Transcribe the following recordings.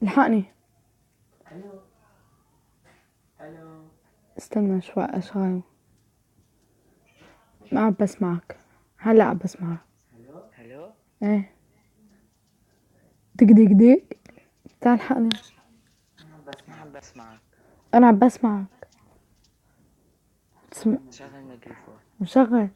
الحقني. الو الو. استنى شوي اشغل. ما عم بسمعك. هلا عم بسمعك. الو. ايه دق دق دق. تعال الحقني. ما عم بسمعك. انا عم بسمعك. شغل الميكروفون. مشغل.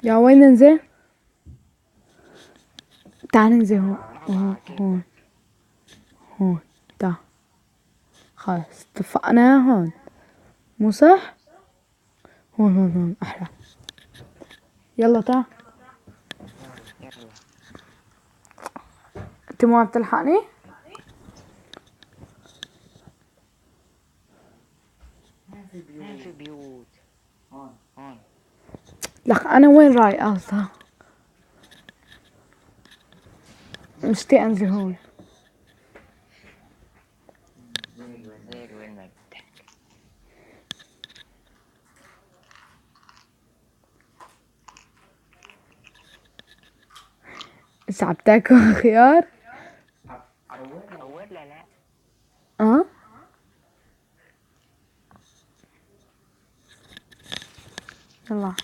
يا وين ننزل؟ تعال ننزل هون هون هون. تعال خلص اتفقنا هون. مو صح؟ هون هون هون احلى. يلا تعال. يلا. انت مو عم تلحقني؟ ما في بيوت. هون. لك انا وين رايقة اصلا؟ مشتاق انزل هون. زي وين ما بدك. انت عم تاكل خيار؟ أول لا. اه يلا.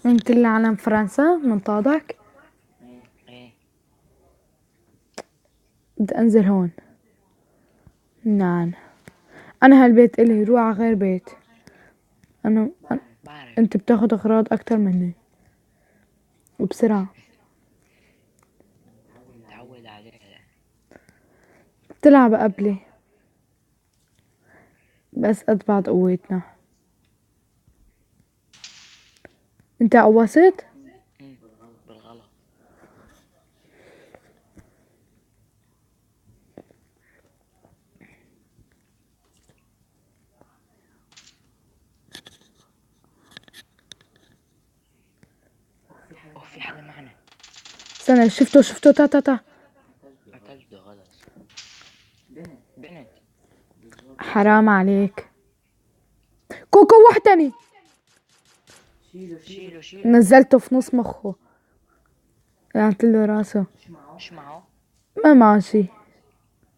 انت اللي علم فرنسا من طابك؟ ايه. بدي انزل هون. نعم. انا هالبيت الي روح على غير بيت. بعرف. انت بتاخد اغراض اكتر مني وبسرعة. تعود عليها. بتلعب قبلي بس قد بعض قوتنا. انت قوست؟ بالغلط. اوه في حدا معنا. استنى شفته تا تا تا. قتلته خلص. بنت. حرام عليك. كوكو وحدني. شيله. نزلته في نص مخه. قلعت له راسه. ايش معه؟ ما معه شي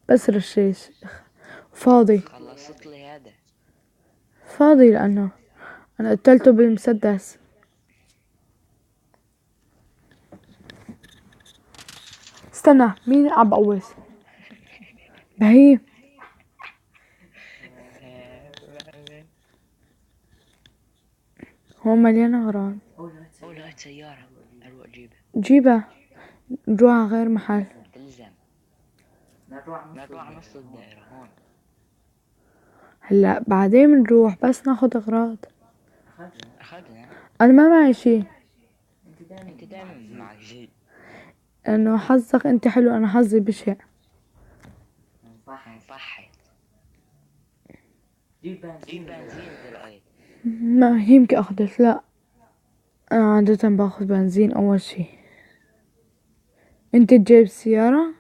بس رشيش فاضي. خلصت لي هذا. فاضي لأنه أنا قتلته بالمسدس. استنى مين عم بقوس؟ بهي. هون مليان أغراض. اوه سيارة. اروح اجيبها. جيبها. نروح على غير محل. تلزم. نروح على نص الدائرة هون. هلا بعدين بنروح بس ناخد أغراض. اخذنا. أنا ما معي شي. انت دائما معك شيء. إنه حظك أنت حلو أنا حظي بشع. مفحت. جيب بنزين اذا لقيت. ما يمكن أخذت. لا أنا عادة باخذ بنزين أول شي. أنت تجيب السيارة؟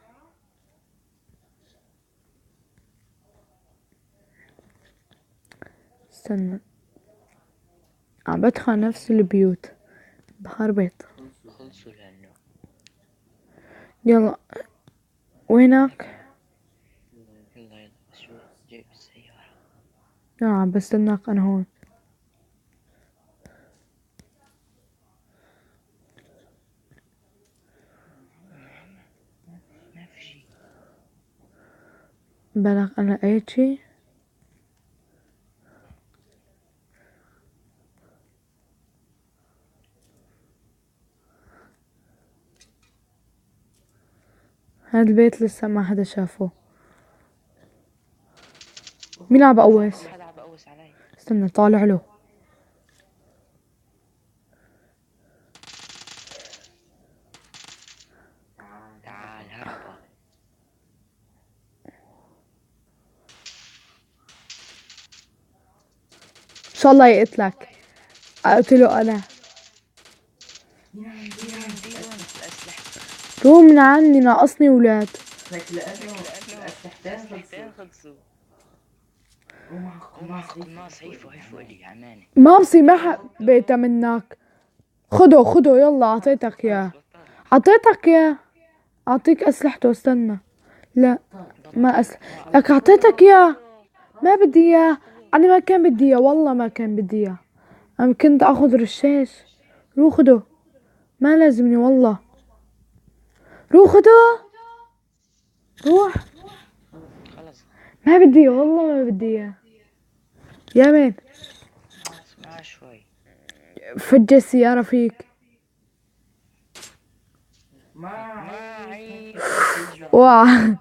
استنى عم بدخل نفس البيوت بخربط. خلصوا لانه. يلا وينك؟ يلا شو جيب السيارة. يلا عم بستناك أنا هون. ما في شي. بلغ أنا لقيت شي. هاد البيت لسه ما حدا شافه. مين عم بقوس؟ حدا عم بقوس علي. استنى طالع له. تعال هربا. إن شاء الله يقتلك. اقتله انا. دي وين الأسلحة؟ روح من عني، ناقصني ولاد. لك لأنه الأسلحتين خلصوا. ومعك قناص. هيفو إلي أمانة. ما بصير، ما حبيتها منك. خده يلا، اعطيتك اياه. اعطيتك اياه. اعطيك اسلحته، استنى. لا ما لك اعطيتك اياه. ما بدي اياه. انا ما كان بدي اياه، والله ما كان بدي اياه. انا كنت اخذ رشاش. روح خده. ما لازمني والله. روح خده. روح. خلص. ما بدي اياه والله، ما بدي اياه. يا مين اسمع شوي. فجأة السيارة فيك. معي واه.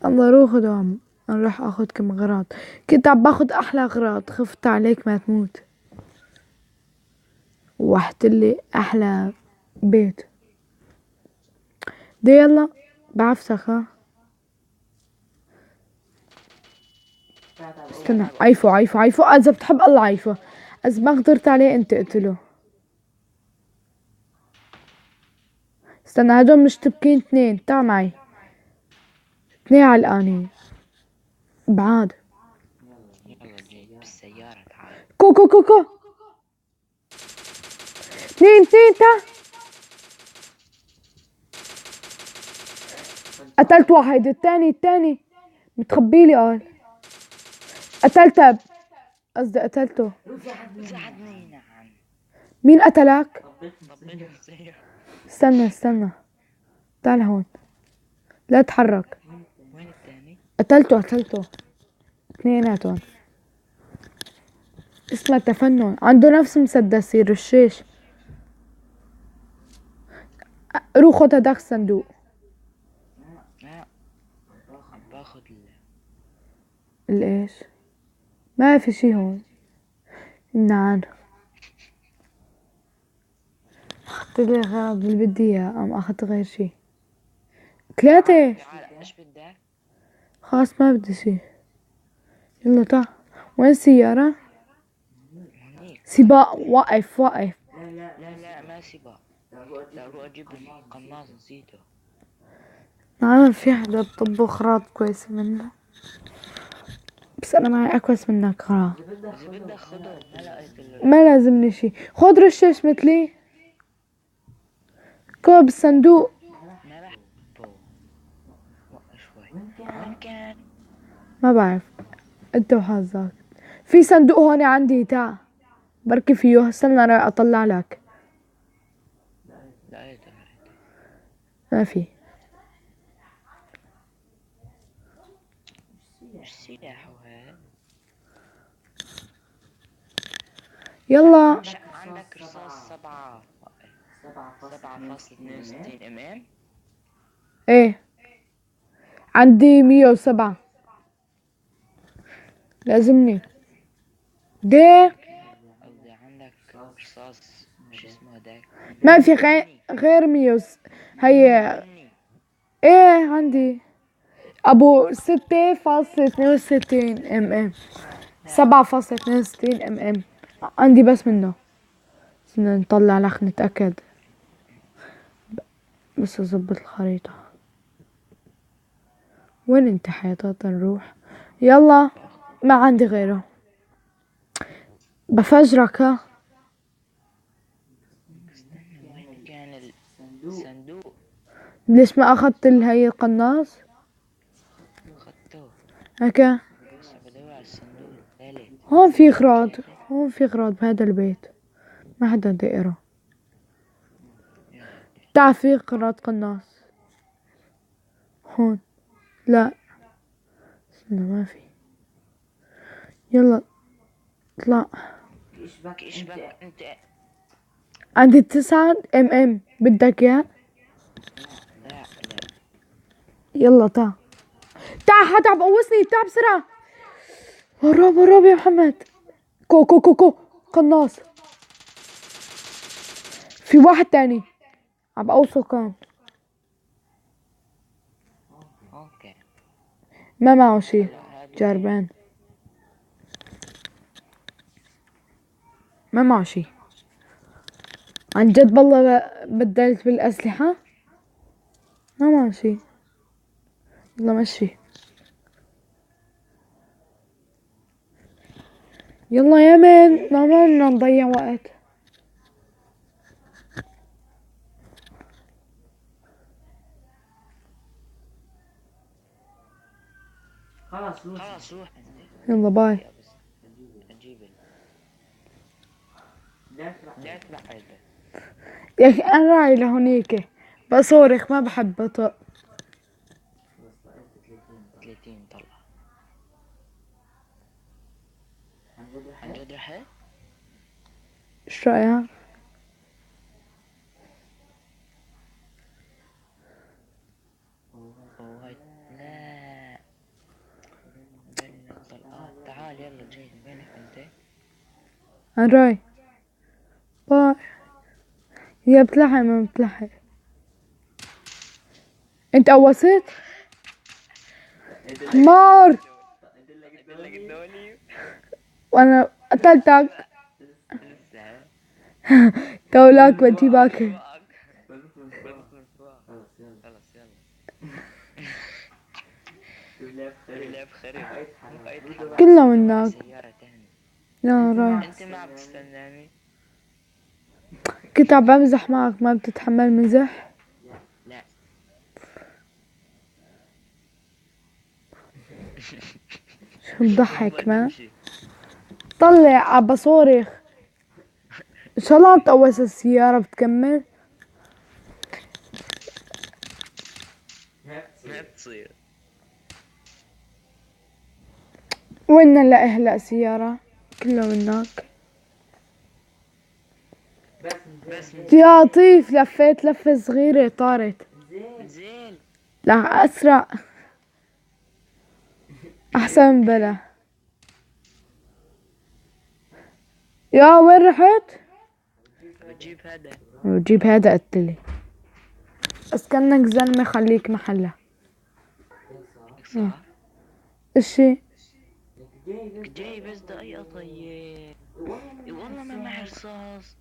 الله روح خدهم. انا راح اخذ كم اغراض. كنت عم باخذ احلى اغراض، خفت عليك ما تموت. وحت لي احلى بيت. دي يلا بعفتك ها. استنى، عيفو اذا بتحب الله عيفو. اذا ما قدرت عليه انت اقتله. استنى، هدول مشتبكين اثنين، تعال معي. اثنين علقانين بعاد. يلا جاي بالسيارة تعال. كو اثنين تعال. قتلت واحد، الثاني متخبيلي قال. قتلته. قصدي قتلته. ساعدني. نعم. مين قتلك؟ طبيت السيارة. استنى تعال هون، لا تحرك. وين الثاني؟ قتلته اثنيناتهم. اسمه تفنن، عنده نفس مسدسي رشاش. روح خد هداك الصندوق. لا عم باخذ الايش؟ ما في شي هون. نعم. اخذت لي غراض اللي بدي اياه، ام اخذت غير شي. ثلاثة. تعال. ايش بدك؟ خلاص ما بدي شي. يلا تعال. وين السيارة؟ هنيك. سباق. وقف. لا ما سباق. لا روح اجيب القناص نسيته. نعم، في حدا بطبخ غراض كويسة منه، بس انا معي اكوس منك غراض. اذا بدك خده. ما لقيت ما لازمني شي. خد رشاش مثلي. كوب الصندوق. ما راح وقف شوي. وين كان؟ ما بعرف، انت وحظك. في صندوق هون عندي، تعا بركي فيه. استنى انا اطلع لك. لقيته. ما في. مش سلاحه هذا. يلا. عندك رصاص 7.62 mm. ايه عندي 107. لازمني. ده قصدي عندك رصاص شو اسمه هداك. ما في غير 100 هي. ايه عندي ابو 6.62 mm. 7.62 mm عندي بس منه. بدنا نطلع لخ نتأكد. بس اظبط الخريطة. وين انت حيطات نروح؟ يلا ما عندي غيره. بفجرك ها. استنى وين كان الصندوق؟ ليش ما اخذت هي القناص؟ اخذته. هكا. بس بدور على الصندوق الثالث. هون في اغراض بهذا البيت. ما حدا بده يقرا. تعال في اغراض قناص هون. لا استنى، ما في. يلا اطلع. ايش بك انت؟ عندي 9 mm. بدك اياه؟ لا يلا تعال حدا عم بقوصني. تعال بسرعة. هرب يا محمد. كو قناص. في واحد تاني عم بقوصه كان. اوكي. ما معه شي. جربان. ما ماشي عن جد بالله بدلت بالأسلحة ما ماشي. يلا مشي يلا يا مان ما بدنا نضيع وقت. خلاص روح انت. يلا باي. يا بس اجيب لا تبع علبة. يا أخي أنا راعي لهونيك بصورخ ما بحب بطء. 30 طلعة. عن جد رحت؟ ايش رأيك؟ وهاي لا بينك طلقات. تعال يلا جاي وينك انت؟ أنا راعي باي. يا بتلحق ما بتلحق. انت قوست حمار وانا قتلتك. لسه تولاك بجيبك. خلص يلا. اللعب خرب. كلنا منك. سيارة تاني. لا رايح. انت ما عم تستناني؟ كنت عم بمزح معك ما بتتحمل مزح. لا شو بضحك ما طلع عم بصورخ. ان شاء الله عم تقوس السيارة بتكمل. ما بتصير. وين نلاقي هلا سيارة كله منك. بس يا طيف لفيت لفة صغيرة طارت. نزل. لا اسرع احسن بلا. يا وين رحت؟ بجيب هذا. وجيب هذا قتلي بس كأنك زلمة خليك محله. صح. اشي جاي بس دقيقة طيب. والله ما معي رصاص.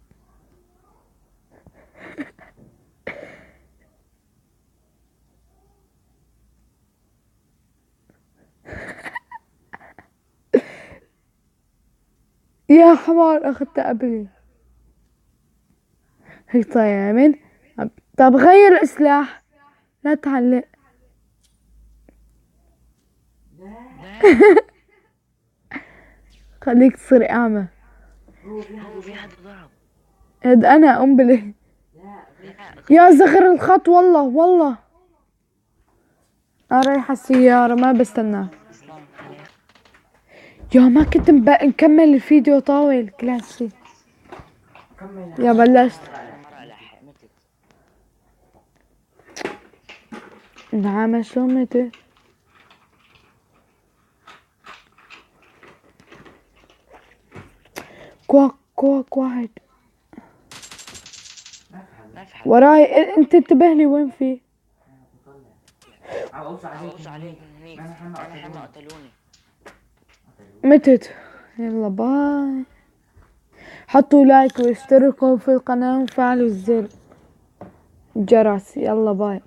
يا حمار اخذتها قبلي. هيك طيب طب غير اسلحة لا تعلق. لا خليك تصير اعمى. هو في حدا ضرب. هاد انا قنبلة. لا يا زغر الخط والله انا رايحة السيارة ما بستنى. السلام عليكم. يا ما كنت نكمل الفيديو طاول كلاسي. يا بلشت. مرة لحق متت. نعم شلون متت؟ كواك واحد ما في حدا. وراي. انت انتبه لي وين في. عوص عليك من هنيك. انا حما قتلوني. متت. يلا باي. حطوا لايك واشتركوا في القناة وفعلوا الزر الجرس. يلا باي.